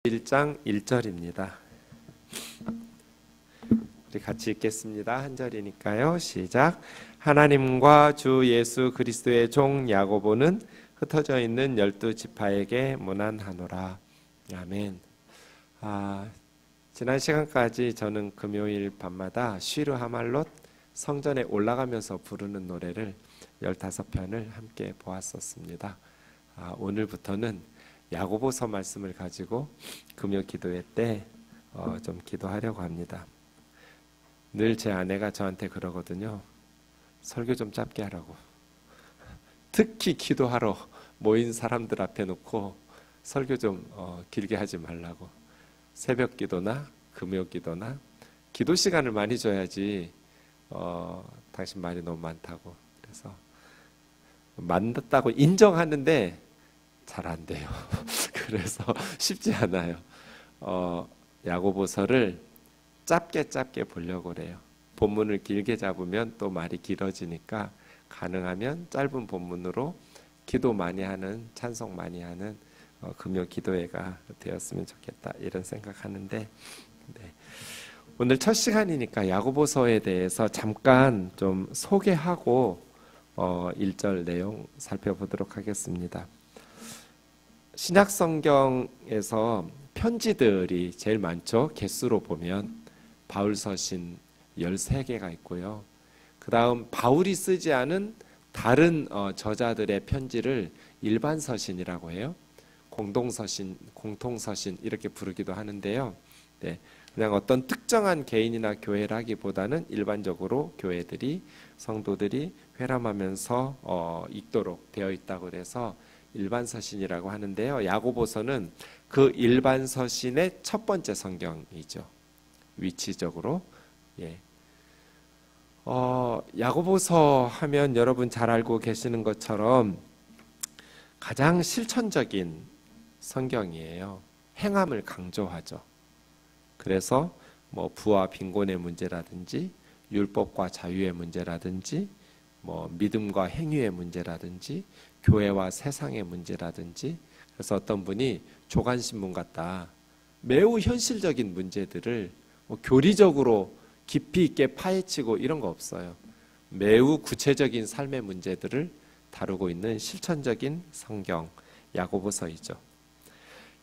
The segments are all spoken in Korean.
1장 1절입니다. 우리 같이 읽겠습니다. 한 절이니까요. 시작. 하나님과 주 예수 그리스도의 종 야고보는 흩어져 있는 12지파에게 문안하노라. 아멘. 지난 시간까지 저는 금요일 밤마다 쉬르 하말롯 성전에 올라가면서 부르는 노래를 15편을 함께 보았었습니다. 오늘부터는 야고보서 말씀을 가지고 금요 기도회 때 좀 기도하려고 합니다. 늘 제 아내가 저한테 그러거든요. 설교 좀 짧게 하라고. 특히 기도하러 모인 사람들 앞에 놓고 설교 좀 길게 하지 말라고. 새벽 기도나 금요 기도나 기도 시간을 많이 줘야지 당신 말이 너무 많다고. 그래서 많다고 인정하는데 잘 안 돼요. 그래서 쉽지 않아요. 야고보서를 짧게 보려고 그래요. 본문을 길게 잡으면 또 말이 길어지니까 가능하면 짧은 본문으로 기도 많이 하는, 찬송 많이 하는 금요 기도회가 되었으면 좋겠다 이런 생각하는데, 네. 오늘 첫 시간이니까 야고보서에 대해서 잠깐 좀 소개하고 1절 내용 살펴보도록 하겠습니다. 신약 성경에서 편지들이 제일 많죠. 개수로 보면 바울 서신 13개가 있고요. 그 다음 바울이 쓰지 않은 다른 저자들의 편지를 일반 서신이라고 해요. 공통서신 이렇게 부르기도 하는데요. 네, 그냥 어떤 특정한 개인이나 교회라기보다는 일반적으로 교회들이 성도들이 회람하면서 읽도록 되어 있다고 해서 일반 서신이라고 하는데요. 야고보서는 그 일반 서신의 첫 번째 성경이죠. 위치적으로. 예. 야고보서 하면 여러분 잘 알고 계시는 것처럼 가장 실천적인 성경이에요. 행함을 강조하죠. 그래서 뭐 부와 빈곤의 문제라든지 율법과 자유의 문제라든지 뭐 믿음과 행위의 문제라든지 교회와 세상의 문제라든지, 그래서 어떤 분이 조간신문 같다 매우 현실적인 문제들을 교리적으로 깊이 있게 파헤치고 이런 거 없어요. 매우 구체적인 삶의 문제들을 다루고 있는 실천적인 성경 야고보서이죠.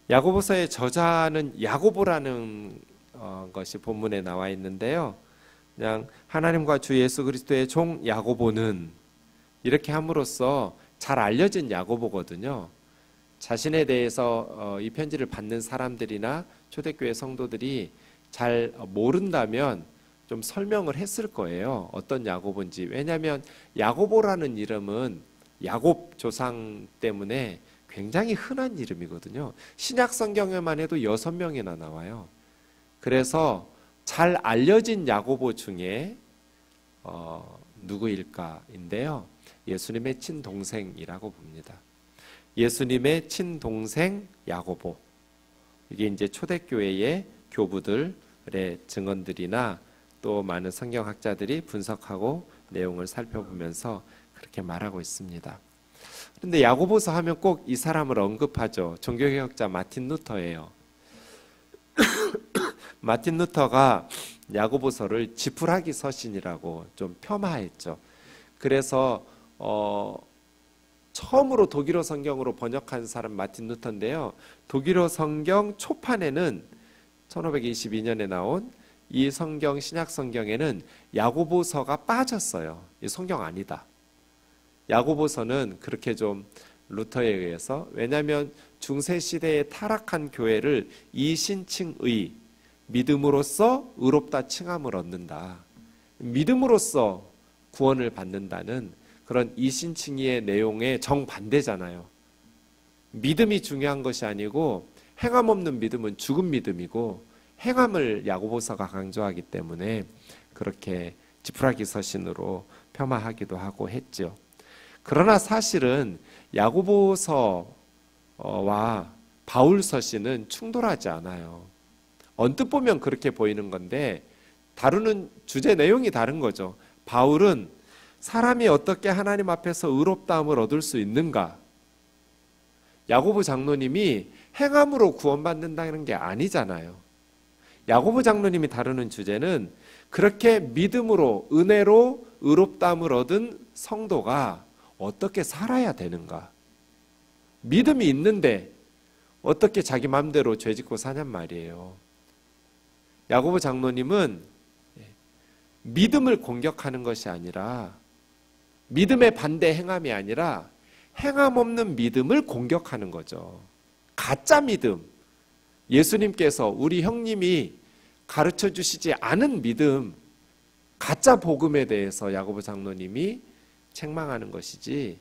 야고보서의 저자는 야고보라는 것이 본문에 나와 있는데요. 그냥 하나님과 주 예수 그리스도의 종 야고보는 이렇게 함으로써 잘 알려진 야고보거든요. 자신에 대해서 이 편지를 받는 사람들이나 초대교회 성도들이 잘 모른다면 좀 설명을 했을 거예요. 어떤 야고보인지. 왜냐하면 야고보라는 이름은 야곱 조상 때문에 굉장히 흔한 이름이거든요. 신약 성경에만 해도 6명이나 나와요. 그래서 잘 알려진 야고보 중에 누구일까인데요. 예수님의 친동생이라고 봅니다. 예수님의 친동생 야고보. 이게 이제 초대교회의 교부들의 증언들이나 또 많은 성경학자들이 분석하고 내용을 살펴보면서 그렇게 말하고 있습니다. 그런데 야고보서 하면 꼭 이 사람을 언급하죠. 종교개혁자 마틴 루터예요. 마틴 루터가 야고보서를 지푸라기 서신이라고 좀 폄하했죠. 그래서 처음으로 독일어 성경으로 번역한 사람 마틴 루터인데요. 독일어 성경 초판에는 1522년에 나온 이 성경 신약 성경에는 야고보서가 빠졌어요. 이 성경 아니다. 야고보서는 그렇게 좀 루터에 의해서, 왜냐하면 중세 시대에 타락한 교회를 이신칭의 믿음으로써 의롭다 칭함을 얻는다. 믿음으로써 구원을 받는다는 그런 이신칭의의 내용에 정반대잖아요. 믿음이 중요한 것이 아니고 행함 없는 믿음은 죽은 믿음이고, 행함을 야고보서가 강조하기 때문에 그렇게 지푸라기 서신으로 폄하하기도 하고 했죠. 그러나 사실은 야고보서와 바울 서신은 충돌하지 않아요. 언뜻 보면 그렇게 보이는 건데 다루는 주제 내용이 다른 거죠. 바울은 사람이 어떻게 하나님 앞에서 의롭다함을 얻을 수 있는가, 야고보 장로님이 행함으로 구원받는다는 게 아니잖아요. 야고보 장로님이 다루는 주제는 그렇게 믿음으로 은혜로 의롭다함을 얻은 성도가 어떻게 살아야 되는가. 믿음이 있는데 어떻게 자기 마음대로 죄짓고 사냔 말이에요. 야고보 장로님은 믿음을 공격하는 것이 아니라, 믿음의 반대 행함이 아니라 행함 없는 믿음을 공격하는 거죠. 가짜 믿음, 예수님께서 우리 형님이 가르쳐 주시지 않은 믿음, 가짜 복음에 대해서 야고보 장로님이 책망하는 것이지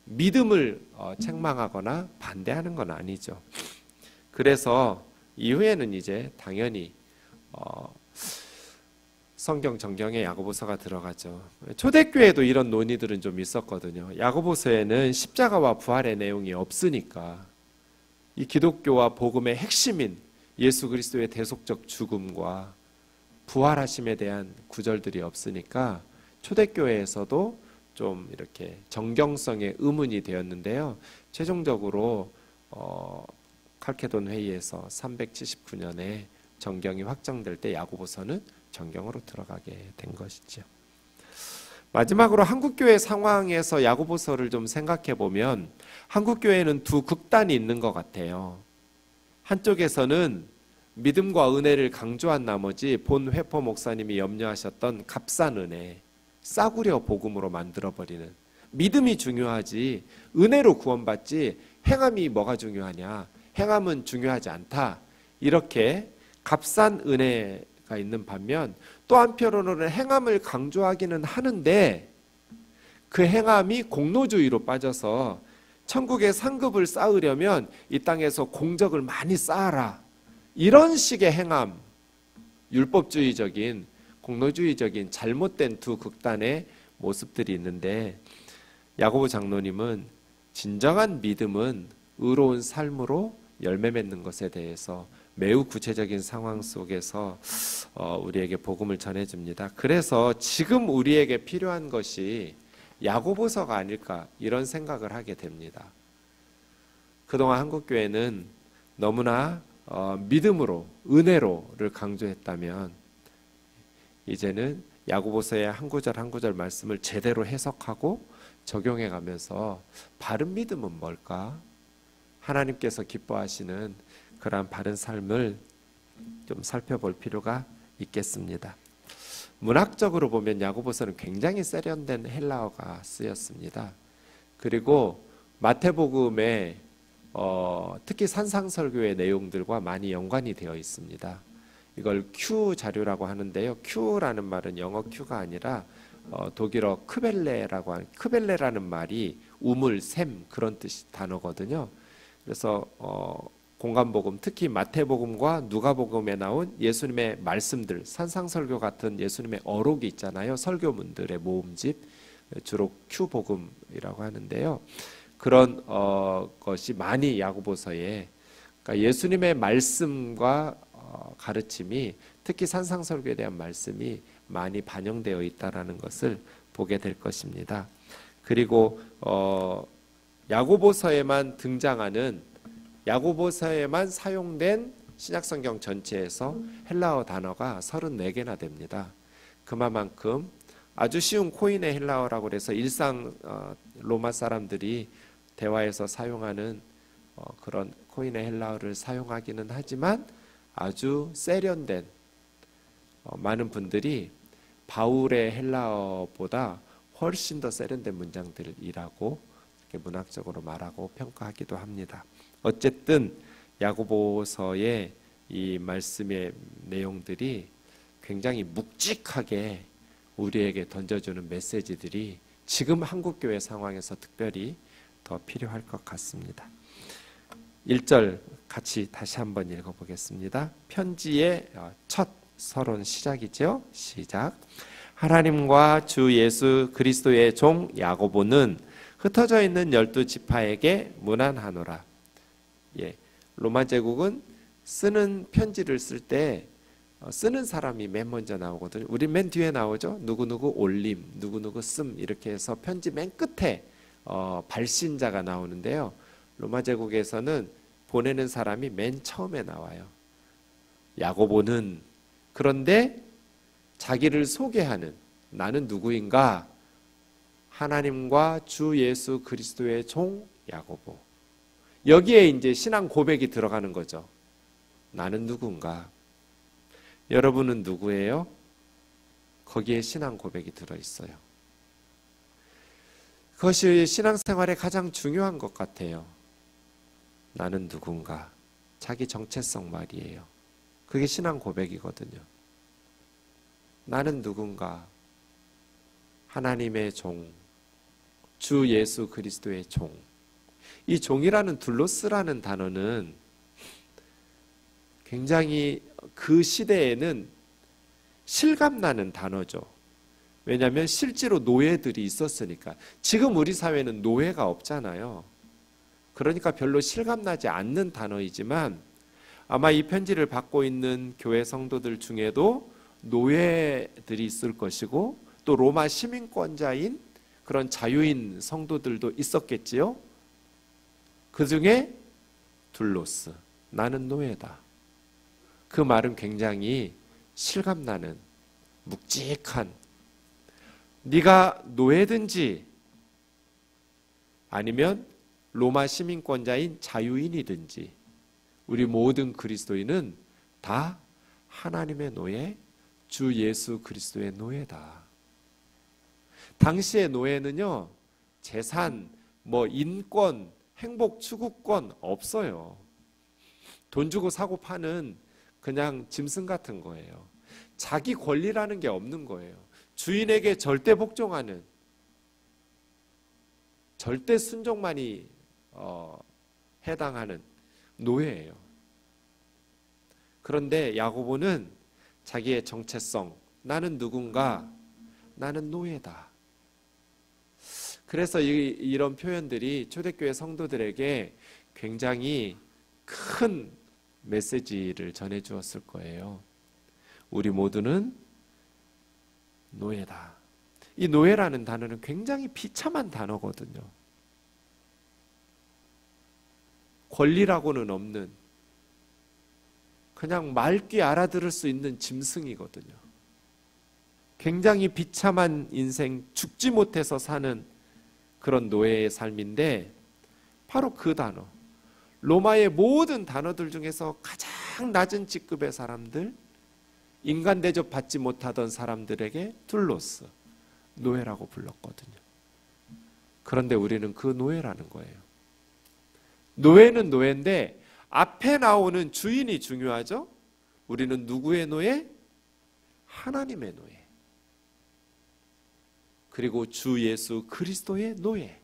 믿음을 책망하거나 반대하는 건 아니죠. 그래서 이후에는 이제 당연히 성경 정경에 야고보서가 들어가죠. 초대교회도 이런 논의들은 좀 있었거든요. 야고보서에는 십자가와 부활의 내용이 없으니까 이 기독교와 복음의 핵심인 예수 그리스도의 대속적 죽음과 부활하심에 대한 구절들이 없으니까 초대교회에서도 좀 이렇게 정경성의 의문이 되었는데요. 최종적으로 칼케돈 회의에서 379년에 정경이 확정될 때 야고보서는 정경으로 들어가게 된 것이죠. 마지막으로 한국교회 상황에서 야고보서를 좀 생각해 보면 한국교회는 두 극단이 있는 것 같아요. 한쪽에서는 믿음과 은혜를 강조한 나머지 본 회포 목사님이 염려하셨던 값싼 은혜, 싸구려 복음으로 만들어버리는, 믿음이 중요하지 은혜로 구원받지 행함이 뭐가 중요하냐, 행함은 중요하지 않다, 이렇게 값싼 은혜가 있는 반면 또 한편으로는 행함을 강조하기는 하는데 그 행함이 공로주의로 빠져서 천국의 상급을 쌓으려면 이 땅에서 공적을 많이 쌓아라, 이런 식의 행함, 율법주의적인 공로주의적인 잘못된 두 극단의 모습들이 있는데, 야고보 장로님은 진정한 믿음은 의로운 삶으로 열매 맺는 것에 대해서 매우 구체적인 상황 속에서 우리에게 복음을 전해줍니다. 그래서 지금 우리에게 필요한 것이 야고보서가 아닐까, 이런 생각을 하게 됩니다. 그동안 한국교회는 너무나 믿음으로 은혜로를 강조했다면 이제는 야고보서의 한 구절 한 구절 말씀을 제대로 해석하고 적용해 가면서 바른 믿음은 뭘까? 하나님께서 기뻐하시는 그러한 바른 삶을 좀 살펴볼 필요가 있겠습니다. 문학적으로 보면 야고보서는 굉장히 세련된 헬라어가 쓰였습니다. 그리고 마태복음에 특히 산상설교의 내용들과 많이 연관이 되어 있습니다. 이걸 Q 자료라고 하는데요. Q라는 말은 영어 Q가 아니라 독일어 크벨레라고 하는, 크벨레라는 말이 우물, 샘, 그런 뜻이 단어거든요. 그래서 공간복음, 특히 마태복음과 누가복음에 나온 예수님의 말씀들, 산상설교 같은 예수님의 어록이 있잖아요. 설교문들의 모음집, 주로 Q복음이라고 하는데요. 그런 것이 많이 야고보서에, 그러니까 예수님의 말씀과 가르침이, 특히 산상설교에 대한 말씀이 많이 반영되어 있다라는 것을 보게 될 것입니다. 그리고 야고보서에만 등장하는, 야고보서에만 사용된 신약성경 전체에서 헬라어 단어가 34개나 됩니다. 그만큼 아주 쉬운 코인의 헬라어라고 해서 일상 로마 사람들이 대화에서 사용하는 그런 코인의 헬라어를 사용하기는 하지만 아주 세련된, 많은 분들이 바울의 헬라어보다 훨씬 더 세련된 문장들이라고 이렇게 문학적으로 말하고 평가하기도 합니다. 어쨌든 야고보서의 이 말씀의 내용들이 굉장히 묵직하게 우리에게 던져주는 메시지들이 지금 한국교회 상황에서 특별히 더 필요할 것 같습니다. 1절 같이 다시 한번 읽어보겠습니다. 편지의 첫 서론 시작이죠. 시작. 하나님과 주 예수 그리스도의 종 야고보는 흩어져 있는 12지파에게 문안하노라. 로마 제국은 쓰는 편지를 쓸 때 쓰는 사람이 맨 먼저 나오거든요. 우리 맨 뒤에 나오죠. 누구누구 올림, 누구누구 씀, 이렇게 해서 편지 맨 끝에 발신자가 나오는데요. 로마 제국에서는 보내는 사람이 맨 처음에 나와요. 야고보는 그런데 자기를 소개하는 나는 누구인가? 하나님과 주 예수 그리스도의 종 야고보. 여기에 이제 신앙 고백이 들어가는 거죠. 나는 누군가? 여러분은 누구예요? 거기에 신앙 고백이 들어있어요. 그것이 신앙생활에 가장 중요한 것 같아요. 나는 누군가? 자기 정체성 말이에요. 그게 신앙 고백이거든요. 나는 누군가? 하나님의 종, 주 예수 그리스도의 종. 이 종이라는 둘로스라는 단어는 굉장히 그 시대에는 실감나는 단어죠. 왜냐하면 실제로 노예들이 있었으니까. 지금 우리 사회는 노예가 없잖아요. 그러니까 별로 실감나지 않는 단어이지만 아마 이 편지를 받고 있는 교회 성도들 중에도 노예들이 있을 것이고 또 로마 시민권자인 그런 자유인 성도들도 있었겠지요. 그 중에 둘로스, 나는 노예다. 그 말은 굉장히 실감나는 묵직한, 네가 노예든지 아니면 로마 시민권자인 자유인이든지 우리 모든 그리스도인은 다 하나님의 노예, 주 예수 그리스도의 노예다. 당시의 노예는요, 재산, 인권, 행복 추구권 없어요. 돈 주고 사고 파는 그냥 짐승 같은 거예요. 자기 권리라는 게 없는 거예요. 주인에게 절대 복종하는, 절대 순종만이 해당하는 노예예요. 그런데 야고보는 자기의 정체성, 나는 누군가? 나는 노예다. 그래서 이런 표현들이 초대교회 성도들에게 굉장히 큰 메시지를 전해주었을 거예요. 우리 모두는 노예다. 이 노예라는 단어는 굉장히 비참한 단어거든요. 권리라고는 없는 그냥 말귀 알아들을 수 있는 짐승이거든요. 굉장히 비참한 인생, 죽지 못해서 사는 그런 노예의 삶인데 바로 그 단어, 로마의 모든 단어들 중에서 가장 낮은 직급의 사람들, 인간 대접 받지 못하던 사람들에게 둘로스, 노예라고 불렀거든요. 그런데 우리는 그 노예라는 거예요. 노예는 노예인데 앞에 나오는 주인이 중요하죠. 우리는 누구의 노예? 하나님의 노예. 그리고 주 예수 그리스도의 노예.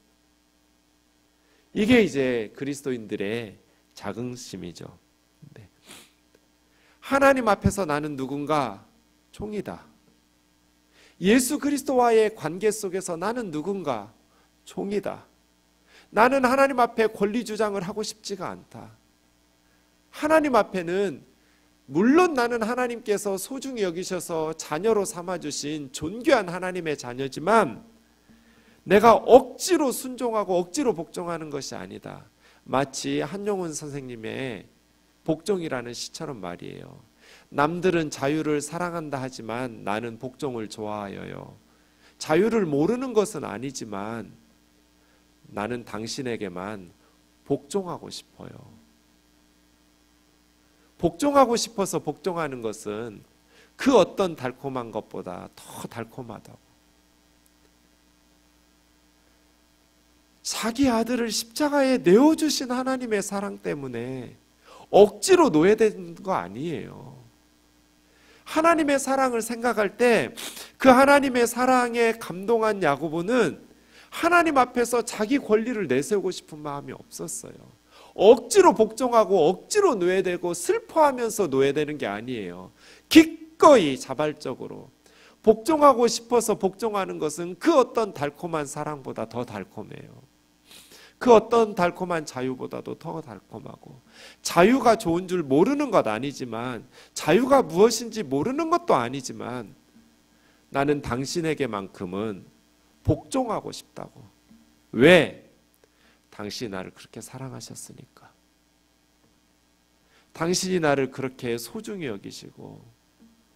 이게 이제 그리스도인들의 자긍심이죠. 네. 하나님 앞에서 나는 누군가? 종이다. 예수 그리스도와의 관계 속에서 나는 누군가? 종이다. 나는 하나님 앞에 권리 주장을 하고 싶지가 않다. 하나님 앞에는 물론 나는 하나님께서 소중히 여기셔서 자녀로 삼아주신 존귀한 하나님의 자녀지만 내가 억지로 순종하고 억지로 복종하는 것이 아니다. 마치 한용운 선생님의 복종이라는 시처럼 말이에요. 남들은 자유를 사랑한다 하지만 나는 복종을 좋아하여요. 자유를 모르는 것은 아니지만 나는 당신에게만 복종하고 싶어요. 복종하고 싶어서 복종하는 것은 그 어떤 달콤한 것보다 더 달콤하다고. 자기 아들을 십자가에 내어주신 하나님의 사랑 때문에 억지로 노예된 거 아니에요. 하나님의 사랑을 생각할 때 그 하나님의 사랑에 감동한 야고보는 하나님 앞에서 자기 권리를 내세우고 싶은 마음이 없었어요. 억지로 복종하고 억지로 노예되고 슬퍼하면서 노예되는 게 아니에요. 기꺼이 자발적으로 복종하고 싶어서 복종하는 것은 그 어떤 달콤한 사랑보다 더 달콤해요. 그 어떤 달콤한 자유보다도 더 달콤하고, 자유가 좋은 줄 모르는 것 아니지만, 자유가 무엇인지 모르는 것도 아니지만 나는 당신에게만큼은 복종하고 싶다고. 왜? 당신이 나를 그렇게 사랑하셨으니까. 당신이 나를 그렇게 소중히 여기시고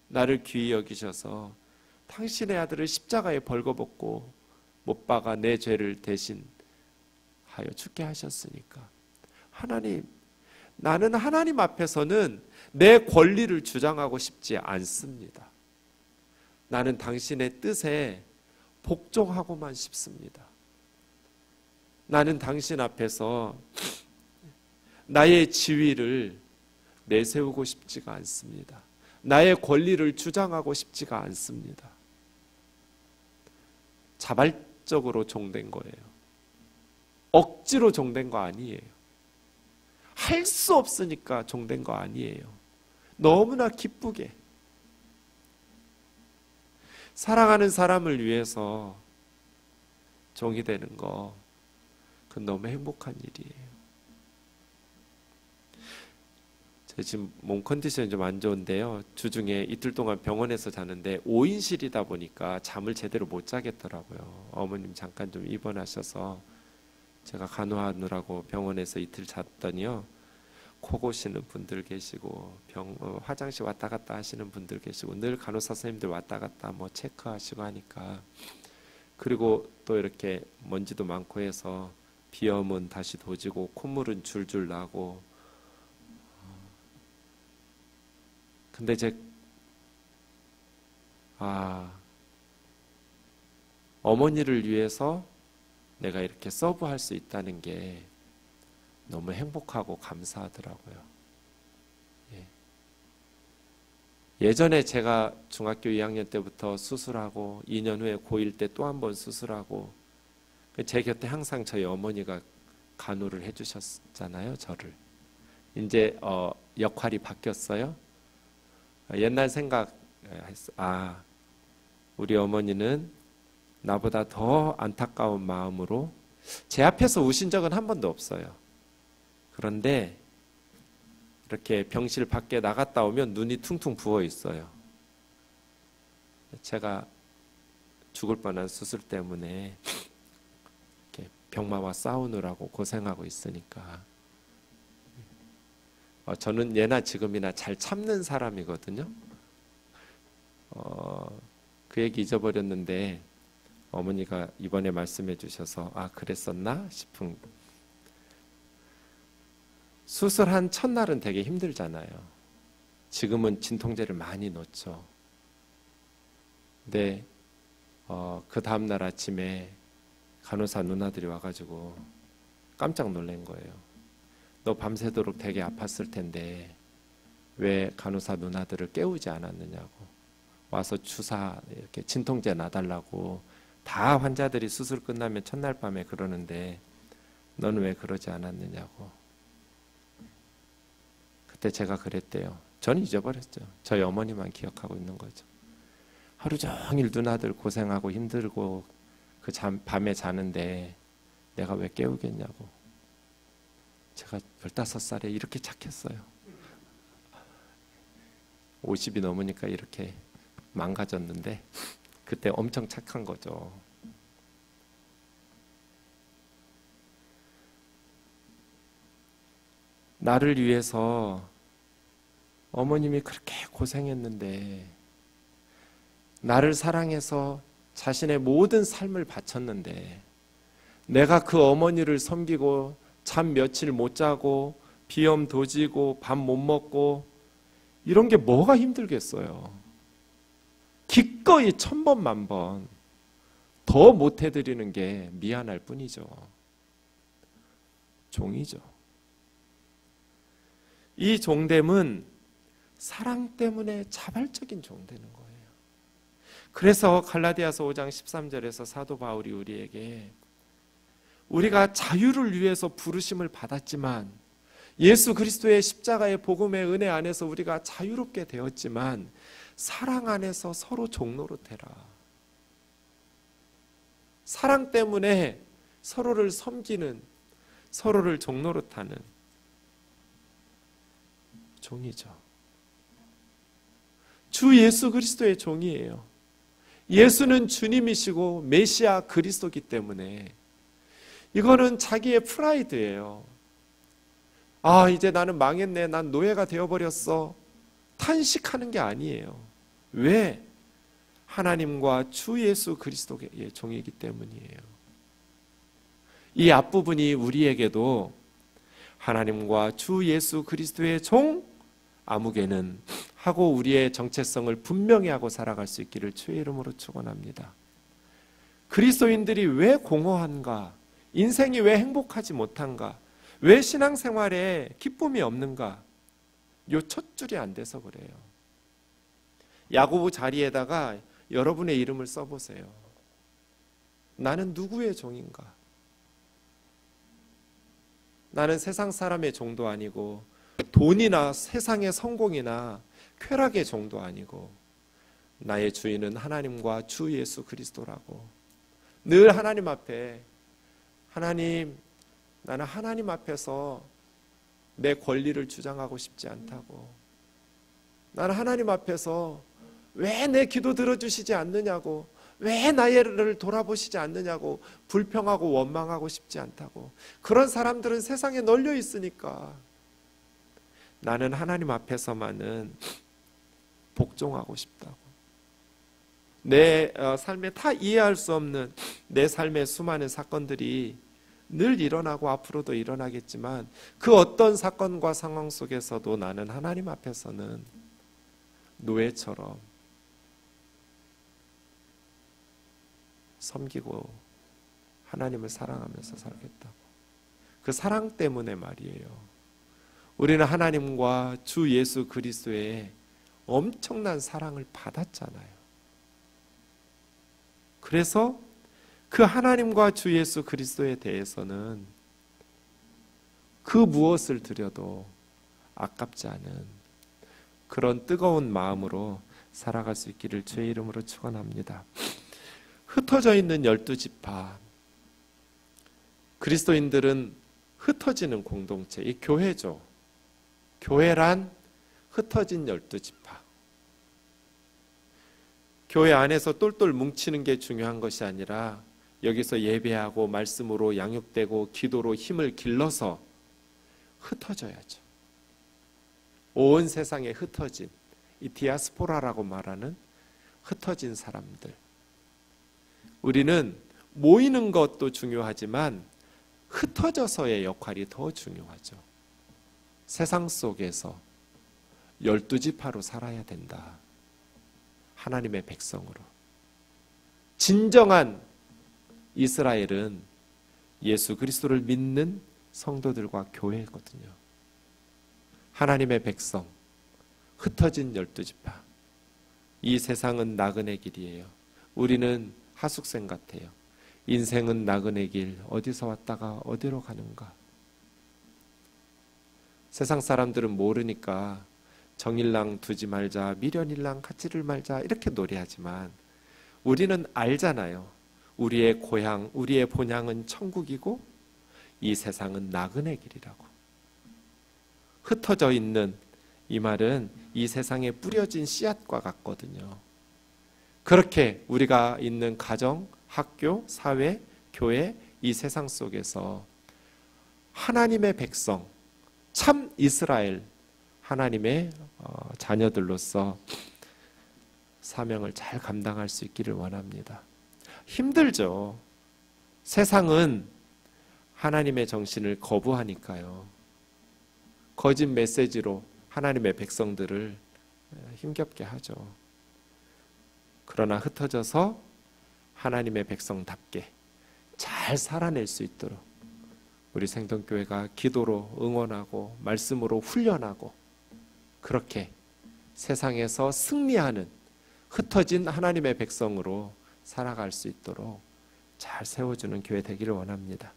나를 귀히 여기셔서 당신의 아들을 십자가에 벌거벗고 못 박아 내 죄를 대신하여 죽게 하셨으니까 하나님, 나는 하나님 앞에서는 내 권리를 주장하고 싶지 않습니다. 나는 당신의 뜻에 복종하고만 싶습니다. 나는 당신 앞에서 나의 지위를 내세우고 싶지가 않습니다. 나의 권리를 주장하고 싶지가 않습니다. 자발적으로 종된 거예요. 억지로 종된 거 아니에요. 할 수 없으니까 종된 거 아니에요. 너무나 기쁘게 사랑하는 사람을 위해서 종이 되는 거, 그건 너무 행복한 일이에요. 제가 지금 몸 컨디션이 좀 안 좋은데요. 주중에 이틀 동안 병원에서 자는데 5인실이다 보니까 잠을 제대로 못 자겠더라고요. 어머님 잠깐 좀 입원하셔서 제가 간호하느라고 병원에서 이틀 잤더니요, 코 고시는 분들 계시고 화장실 왔다 갔다 하시는 분들 계시고 늘 간호사 선생님들 왔다 갔다 뭐 체크하시고 하니까, 그리고 또 이렇게 먼지도 많고 해서 비염은 다시 도지고 콧물은 줄줄 나고. 근데 어머니를 위해서 내가 이렇게 서브할 수 있다는 게 너무 행복하고 감사하더라고요. 예전에 제가 중학교 2학년 때부터 수술하고 2년 후에 고1 때 또 한 번 수술하고, 제 곁에 항상 저희 어머니가 간호를 해주셨잖아요, 저를. 이제 역할이 바뀌었어요. 옛날 생각했어. 우리 어머니는 나보다 더 안타까운 마음으로 제 앞에서 우신 적은 한 번도 없어요. 그런데 이렇게 병실 밖에 나갔다 오면 눈이 퉁퉁 부어 있어요. 제가 죽을 뻔한 수술 때문에 이렇게 병마와 싸우느라고 고생하고 있으니까. 저는 예나 지금이나 잘 참는 사람이거든요. 그 얘기 잊어버렸는데 어머니가 이번에 말씀해 주셔서 그랬었나 싶은. 수술한 첫날은 되게 힘들잖아요. 지금은 진통제를 많이 놓죠. 근데 그 다음날 아침에 간호사 누나들이 와가지고 깜짝 놀란 거예요. 너 밤새도록 되게 아팠을 텐데 왜 간호사 누나들을 깨우지 않았느냐고. 와서 주사 이렇게 진통제 놔달라고. 다 환자들이 수술 끝나면 첫날 밤에 그러는데 너는 왜 그러지 않았느냐고. 그때 제가 그랬대요. 전 잊어버렸죠. 저희 어머니만 기억하고 있는 거죠. 하루 종일 누나들 고생하고 힘들고 밤에 자는데 내가 왜 깨우겠냐고. 제가 15살에 이렇게 착했어요. 50이 넘으니까 이렇게 망가졌는데 그때 엄청 착한 거죠. 나를 위해서 어머님이 그렇게 고생했는데, 나를 사랑해서 자신의 모든 삶을 바쳤는데, 내가 그 어머니를 섬기고 잠 며칠 못 자고 비염 도지고 밥 못 먹고 이런 게 뭐가 힘들겠어요. 기꺼이 1000번 만번 더 못 해드리는 게 미안할 뿐이죠. 종이죠. 이 종됨은 사랑 때문에 자발적인 종되는 거예요. 그래서 갈라디아서 5장 13절에서 사도 바울이 우리에게, 우리가 자유를 위해서 부르심을 받았지만, 예수 그리스도의 십자가의 복음의 은혜 안에서 우리가 자유롭게 되었지만 사랑 안에서 서로 종노릇해라. 사랑 때문에 서로를 섬기는, 서로를 종노릇하는 종이죠. 주 예수 그리스도의 종이에요. 예수는 주님이시고 메시아 그리스도이기 때문에 이거는 자기의 프라이드예요. 이제 나는 망했네. 난 노예가 되어버렸어. 탄식하는 게 아니에요. 왜? 하나님과 주 예수 그리스도의 종이기 때문이에요. 이 앞부분이 우리에게도 하나님과 주 예수 그리스도의 종 아무개는 하고 우리의 정체성을 분명히 하고 살아갈 수 있기를 주의 이름으로 축원합니다. 그리스도인들이 왜 공허한가? 인생이 왜 행복하지 못한가? 왜 신앙생활에 기쁨이 없는가? 요 첫 줄이 안 돼서 그래요. 야고보 자리에다가 여러분의 이름을 써보세요. 나는 누구의 종인가? 나는 세상 사람의 종도 아니고 돈이나 세상의 성공이나 쾌락의 종도 아니고 나의 주인은 하나님과 주 예수 그리스도라고 늘 하나님 앞에 하나님, 나는 하나님 앞에서 내 권리를 주장하고 싶지 않다고, 나는 하나님 앞에서 왜 내 기도 들어주시지 않느냐고, 왜 나를 돌아보시지 않느냐고 불평하고 원망하고 싶지 않다고. 그런 사람들은 세상에 널려 있으니까 나는 하나님 앞에서만은 복종하고 싶다고. 내 삶에 다 이해할 수 없는 내 삶의 수많은 사건들이 늘 일어나고 앞으로도 일어나겠지만 그 어떤 사건과 상황 속에서도 나는 하나님 앞에서는 노예처럼 섬기고 하나님을 사랑하면서 살겠다고. 그 사랑 때문에 말이에요. 우리는 하나님과 주 예수 그리스도의 엄청난 사랑을 받았잖아요. 그래서 그 하나님과 주 예수 그리스도에 대해서는 그 무엇을 드려도 아깝지 않은 그런 뜨거운 마음으로 살아갈 수 있기를 주의 이름으로 축원합니다. 흩어져 있는 12지파, 그리스도인들은 흩어지는 공동체, 이 교회죠. 교회란 흩어진 12지파. 교회 안에서 똘똘 뭉치는 게 중요한 것이 아니라 여기서 예배하고 말씀으로 양육되고 기도로 힘을 길러서 흩어져야죠. 온 세상에 흩어진, 이 디아스포라라고 말하는 흩어진 사람들. 우리는 모이는 것도 중요하지만 흩어져서의 역할이 더 중요하죠. 세상 속에서 12지파로 살아야 된다. 하나님의 백성으로. 진정한 이스라엘은 예수 그리스도를 믿는 성도들과 교회거든요. 하나님의 백성, 흩어진 12지파. 이 세상은 나그네 길이에요. 우리는 하숙생 같아요. 인생은 나그네 길, 어디서 왔다가 어디로 가는가. 세상 사람들은 모르니까 정일랑 두지 말자, 미련일랑 갖지를 말자 이렇게 노래하지만 우리는 알잖아요. 우리의 고향, 우리의 본향은 천국이고 이 세상은 나그네 길이라고. 흩어져 있는 이 말은 이 세상에 뿌려진 씨앗과 같거든요. 그렇게 우리가 있는 가정, 학교, 사회, 교회, 이 세상 속에서 하나님의 백성, 참 이스라엘, 하나님의 자녀들로서 사명을 잘 감당할 수 있기를 원합니다. 힘들죠. 세상은 하나님의 정신을 거부하니까요. 거짓 메시지로 하나님의 백성들을 힘겹게 하죠. 그러나 흩어져서 하나님의 백성답게 잘 살아낼 수 있도록 우리 생동교회가 기도로 응원하고 말씀으로 훈련하고 그렇게 세상에서 승리하는 흩어진 하나님의 백성으로 살아갈 수 있도록 잘 세워주는 교회 되기를 원합니다.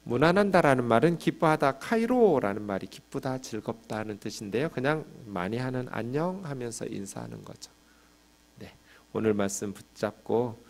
무난한다라는 말은 기뻐하다, 카이로라는 말이 기쁘다, 즐겁다 하는 뜻인데요. 그냥 많이 하는 안녕 하면서 인사하는 거죠. 네, 오늘 말씀 붙잡고